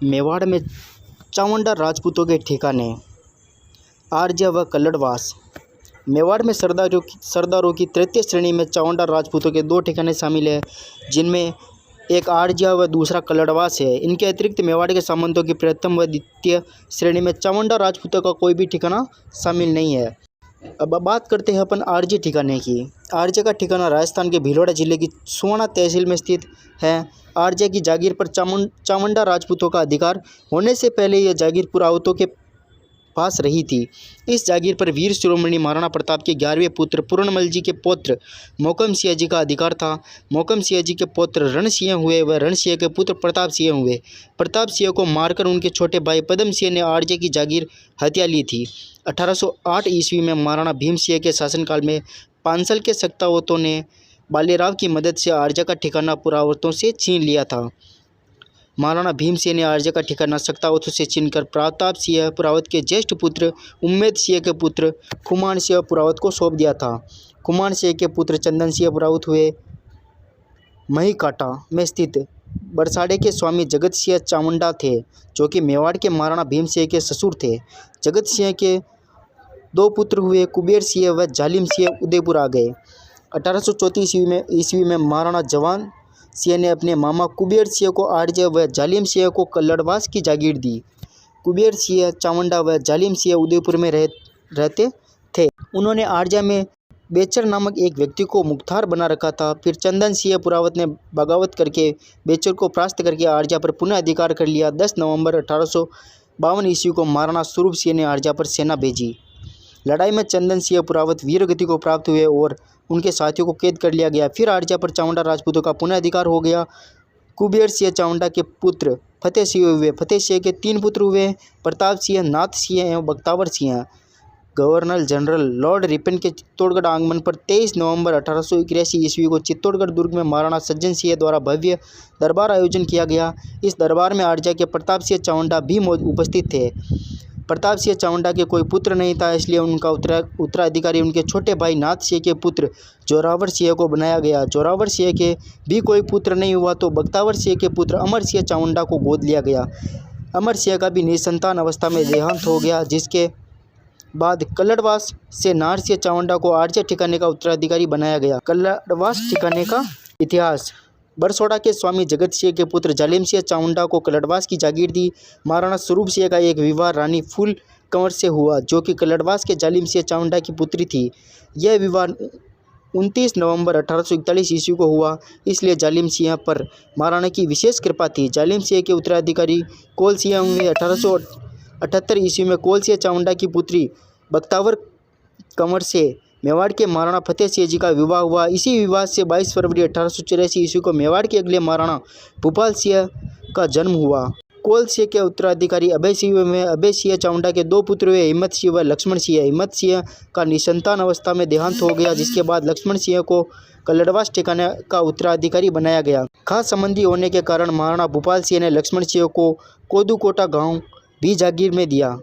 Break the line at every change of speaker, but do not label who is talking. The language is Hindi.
मेवाड़ में चावंडा राजपूतों के ठिकाने आर्य व कल्लड़वास। मेवाड़ में सरदारों की तृतीय श्रेणी में चावंडा राजपूतों के दो ठिकाने शामिल हैं, जिनमें एक आर्य व दूसरा कल्लड़वास है। इनके अतिरिक्त मेवाड़ के सामंतों की प्रथम व द्वितीय श्रेणी में चावंडा राजपूतों का कोई भी ठिकाना शामिल नहीं है। अब बात करते हैं अपन आर्य ठिकाने की। आर्य का ठिकाना राजस्थान के भीलवाड़ा जिले की सुवाना तहसील में स्थित है। आर्य की जागीर पर चावंडा राजपूतों का अधिकार होने से पहले यह जागीर पुरावतों के पास रही थी। इस जागीर पर वीर शिरोमणि महाराणा प्रताप के 11वें पुत्र पूर्णमल जी के पौत्र मोकम सिंह जी का अधिकार था। मोकम सिंह जी के पौत्र रण सिंह हुए व रण सिंह के पुत्र प्रताप सिंह हुए। प्रताप सिंह को मारकर उनके छोटे भाई पदम सिंह ने आर्य की जागीर हत्या ली थी। 1808 ईस्वी में महाराणा भीम सिंह के शासनकाल में पांचल के सख्तावतों ने बालेराव की मदद से आर्य का ठिकाना पुरावतों से छीन लिया था। महाराणा भीम सिंह ने आर्य का ठिकाना सख्तावतों से छीनकर प्रताप सिंह पुरावत के ज्येष्ठ पुत्र उम्मेद सिंह के पुत्र खुमान सिंह पुरावत को सौंप दिया था। खुमान सिंह के पुत्र चंदन सिंह पुरावत हुए महिकाटा में स्थित बरसाड़े के स्वामी जगत सिंह चामुंडा थे, जो कि मेवाड़ के महाराणा भीम सिंह के ससुर थे। जगत सिंह के दो पुत्र हुए कुबेर सिंह व जालिम सिंह उदयपुर आ गए। 1834 ईस्वी में महाराणा जवान सिंह ने अपने मामा कुबेर सिंह को आर्य व जालिम सिंह को कल्लड़वास की जागीर दी। कुबेर सिंह चामुंडा व जालिम सिंह उदयपुर में रहते थे। उन्होंने आर्य में बेचर नामक एक व्यक्ति को मुख्तार बना रखा था। फिर चंदन सिंह पुरावत ने बगावत करके बेचर को परास्त करके आर्य पर पुनः अधिकार कर लिया। 10 नवंबर 1852 ईस्वी को महाराणा स्वरूप सिंह ने आर्य पर सेना भेजी। लड़ाई में चंदन सिंह पुरावत वीरगति को प्राप्त हुए और उनके साथियों को कैद कर लिया गया। फिर आर्य पर चावंडा राजपूतों का पुनः अधिकार हो गया। कुबेर सिंह चावंडा के पुत्र फतेह सिंह हुए। फतेह सिंह के 3 पुत्र हुए, प्रताप सिंह, नाथ सिंह एवं Bakhtawar Singh. Governor general Lord Ripon के चित्तौड़गढ़ आगमन पर 23 नवंबर 1881 ईस्वी को चित्तौड़गढ़ दुर्ग में महाराणा सज्जन सिंह द्वारा भव्य दरबार आयोजन किया गया। इस दरबार में आर्य के प्रताप सिंह चावंडा भी उपस्थित थे। प्रताप सिंह चावंडा के कोई पुत्र नहीं था, इसलिए उनका उत्तराधिकारी उनके छोटे भाई नाथ सिंह के पुत्र जोरावर सिंह को बनाया गया। जोरावर सिंह के भी कोई पुत्र नहीं हुआ तो बख्तावर सिंह के पुत्र अमर सिंह चावंडा को गोद लिया गया। अमर सिंह का भी निसंतान अवस्था में देहांत हो गया, जिसके बाद कल्लड़वास से नार सिंह चावंडा को आर्य ठिकाने का उत्तराधिकारी बनाया गया। कल्लड़वास ठिकाने का इतिहास। बरसोड़ा के स्वामी जगत सिंह के पुत्र जालिम सिंह चावंडा को कल्लड़वास की जागीर दी। महाराणा स्वरूप सिंह का एक विवाह रानी फूल कंवर से हुआ, जो कि कल्लड़वास के जालिम सिंह चावंडा की पुत्री थी। यह विवाह 29 नवंबर 1841 ईस्वी को हुआ, इसलिए जालिम सिंह पर महाराणा की विशेष कृपा थी। जालिम सिंह के उत्तराधिकारी कोल सिंह हुए। 1878 ईस्वी में कोल सिंह चावंडा की पुत्री बख्तावर कंवर से मेवाड़ के महाराणा फतेह सिंह जी का विवाह हुआ। इसी विवाह से 22 फरवरी 1884 ईस्वी को मेवाड़ के अगले महाराणा भूपाल सिंह का जन्म हुआ। कोल सिंह के उत्तराधिकारी अभय सिंह में अभय सिंह चावंडा के 2 पुत्र हुए, हिम्मत सिंह व लक्ष्मण सिंह। हिम्मत सिंह का निसंतान अवस्था में देहांत हो गया, जिसके बाद लक्ष्मण सिंह को कल्लड़वास ठिकाने का उत्तराधिकारी बनाया गया। खास संबंधी होने के कारण महाराणा भूपाल सिंह ने लक्ष्मण सिंह को कोदूकोटा गांव भी जागीर में दिया।